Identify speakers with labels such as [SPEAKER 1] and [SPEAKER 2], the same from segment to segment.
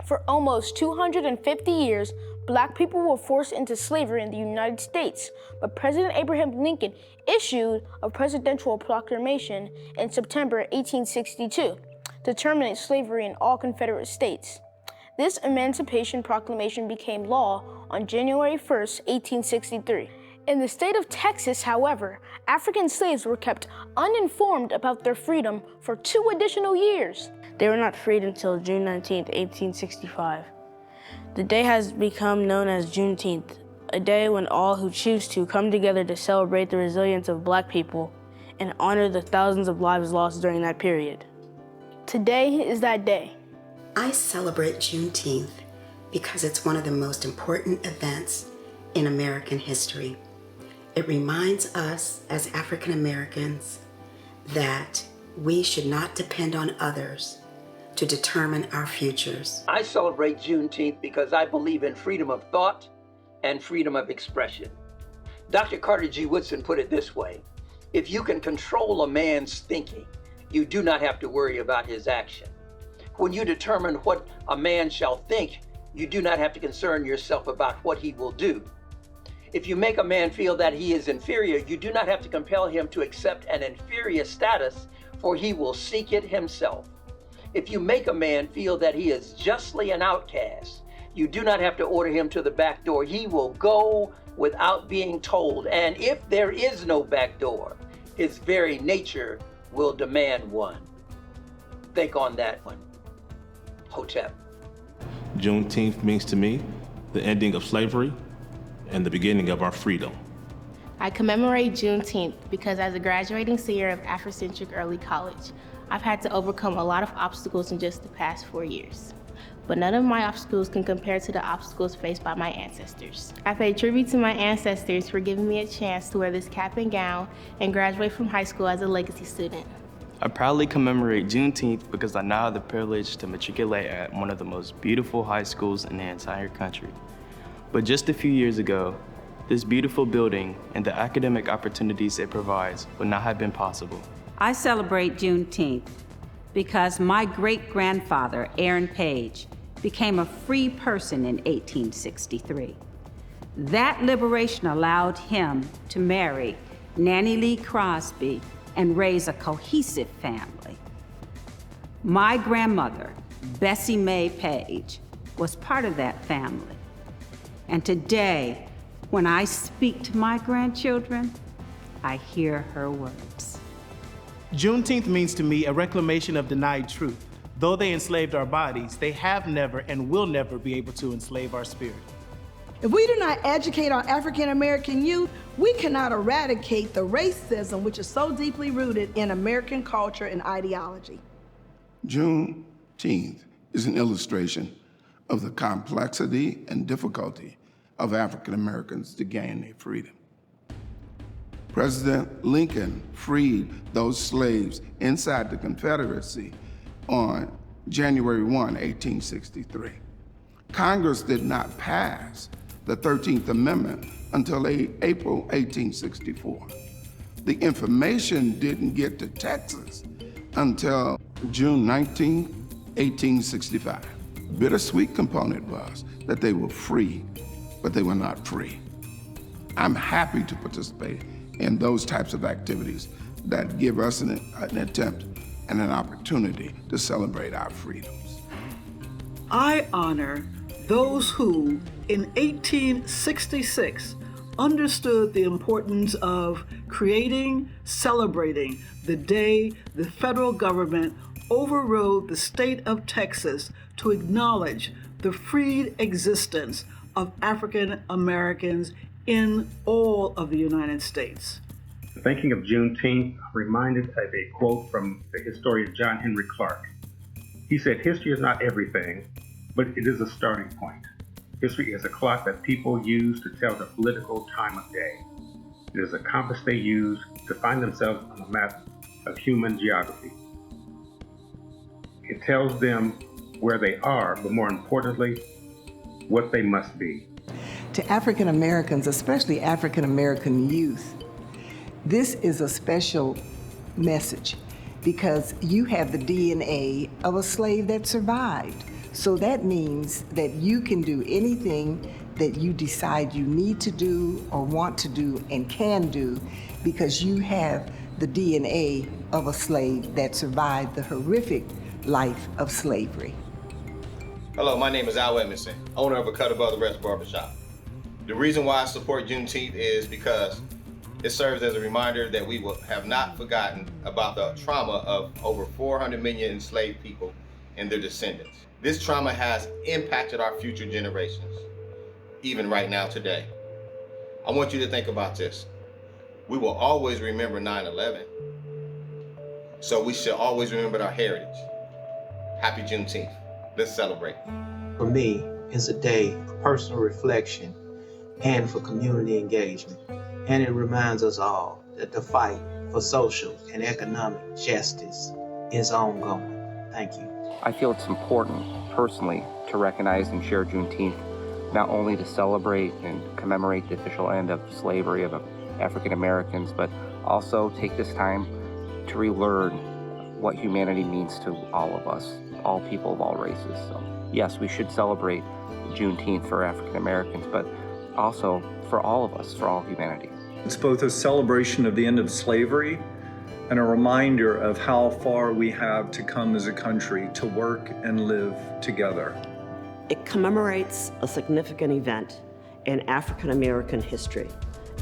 [SPEAKER 1] For almost 250 years, Black people were forced into slavery in the United States, but President Abraham Lincoln issued a presidential proclamation in September 1862 to terminate slavery in all Confederate states. This Emancipation Proclamation became law on January 1st, 1863. In the state of Texas, however, African slaves were kept uninformed about their freedom for 2 additional years. They were not freed until June 19, 1865. The day has become known as Juneteenth, a day when all who choose to come together to celebrate the resilience of Black people and honor the thousands of lives lost during that period. Today is that day.
[SPEAKER 2] I celebrate Juneteenth because it's one of the most important events in American history. It reminds us as African Americans that we should not depend on others to determine our futures.
[SPEAKER 3] I celebrate Juneteenth because I believe in freedom of thought and freedom of expression. Dr. Carter G. Woodson put it this way: if you can control a man's thinking, you do not have to worry about his action. When you determine what a man shall think, you do not have to concern yourself about what he will do. If you make a man feel that he is inferior, you do not have to compel him to accept an inferior status, for he will seek it himself. If you make a man feel that he is justly an outcast, you do not have to order him to the back door. He will go without being told. And if there is no back door, his very nature will demand one. Think on that one. Hotep.
[SPEAKER 4] Juneteenth means to me the ending of slavery and the beginning of our freedom.
[SPEAKER 5] I commemorate Juneteenth because as a graduating senior of Africentric Early College, I've had to overcome a lot of obstacles in just the past 4 years. But none of my obstacles can compare to the obstacles faced by my ancestors. I pay tribute to my ancestors for giving me a chance to wear this cap and gown and graduate from high school as a legacy student.
[SPEAKER 6] I proudly commemorate Juneteenth because I now have the privilege to matriculate at one of the most beautiful high schools in the entire country. But just a few years ago, this beautiful building and the academic opportunities it provides would not have been possible.
[SPEAKER 7] I celebrate Juneteenth because my great-grandfather, Aaron Page, became a free person in 1863. That liberation allowed him to marry Nanny Lee Crosby and raise a cohesive family. My grandmother, Bessie Mae Page, was part of that family. And today, when I speak to my grandchildren, I hear her words.
[SPEAKER 8] Juneteenth means to me a reclamation of denied truth. Though they enslaved our bodies, they have never and will never be able to enslave our spirit.
[SPEAKER 9] If we do not educate our African American youth, we cannot eradicate the racism which is so deeply rooted in American culture and ideology.
[SPEAKER 10] Juneteenth is an illustration of the complexity and difficulty of African Americans to gain their freedom. President Lincoln freed those slaves inside the Confederacy on January 1, 1863. Congress did not pass the 13th Amendment until April 1864. The information didn't get to Texas until June 19, 1865. Bittersweet component was that they were free, but they were not free. I'm happy to participate in those types of activities that give us an attempt and an opportunity to celebrate our freedoms.
[SPEAKER 11] I honor those who, in 1866, understood the importance of creating, celebrating the day the federal government overrode the state of Texas to acknowledge the freed existence of African Americans in all of the United States.
[SPEAKER 12] Thinking of Juneteenth, I'm reminded of a quote from the historian John Henry Clark. He said, "History is not everything, but it is a starting point. History is a clock that people use to tell the political time of day. It is a compass they use to find themselves on the map of human geography. It tells them where they are, but more importantly, what they must be."
[SPEAKER 13] To African Americans, especially African American youth, this is a special message because you have the DNA of a slave that survived. So that means that you can do anything that you decide you need to do or want to do and can do because you have the DNA of a slave that survived the horrific life of slavery.
[SPEAKER 14] Hello, my name is Al Edmondson, owner of a Cut Above the Rest barbershop. The reason why I support Juneteenth is because it serves as a reminder that we have not forgotten about the trauma of over 400 million enslaved people and their descendants. This trauma has impacted our future generations, even right now today. I want you to think about this. We will always remember 9/11, so we should always remember our heritage. Happy Juneteenth. Let's celebrate.
[SPEAKER 15] For me, it's a day of personal reflection and for community engagement. And it reminds us all that the fight for social and economic justice is ongoing. Thank you.
[SPEAKER 16] I feel it's important, personally, to recognize and share Juneteenth, not only to celebrate and commemorate the official end of slavery of African Americans, but also take this time to relearn what humanity means to all of us, all people of all races. So, yes, we should celebrate Juneteenth for African Americans, but also for all of us, for all humanity.
[SPEAKER 17] It's both a celebration of the end of slavery and a reminder of how far we have to come as a country to work and live together.
[SPEAKER 18] It commemorates a significant event in African American history,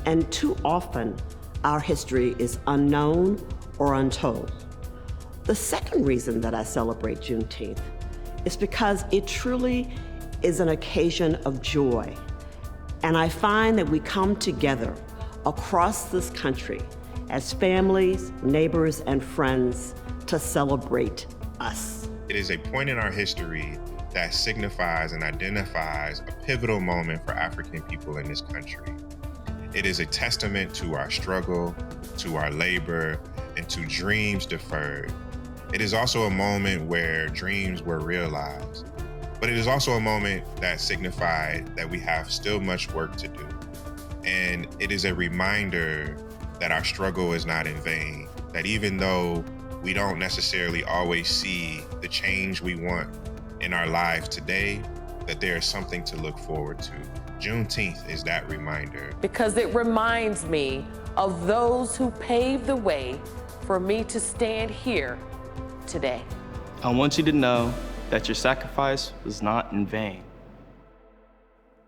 [SPEAKER 18] and too often our history is unknown or untold. The second reason that I celebrate Juneteenth is because it truly is an occasion of joy. And I find that we come together across this country as families, neighbors, and friends to celebrate us.
[SPEAKER 19] It is a point in our history that signifies and identifies a pivotal moment for African people in this country. It is a testament to our struggle, to our labor, and to dreams deferred. It is also a moment where dreams were realized, but it is also a moment that signified that we have still much work to do. And it is a reminder that our struggle is not in vain, that even though we don't necessarily always see the change we want in our lives today, that there is something to look forward to. Juneteenth is that reminder.
[SPEAKER 20] Because it reminds me of those who paved the way for me to stand here today.
[SPEAKER 6] I want you to know that your sacrifice was not in vain.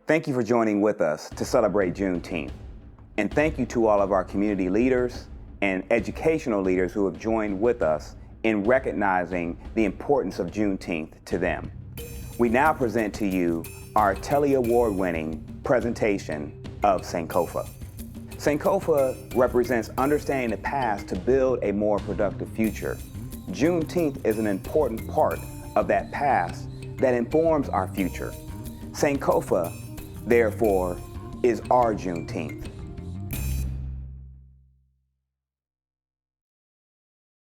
[SPEAKER 21] Thank you for joining with us to celebrate Juneteenth. And thank you to all of our community leaders and educational leaders who have joined with us in recognizing the importance of Juneteenth to them. We now present to you our Telly Award-winning presentation of Sankofa. Sankofa represents understanding the past to build a more productive future. Juneteenth is an important part of that past that informs our future. Sankofa, therefore, is our Juneteenth.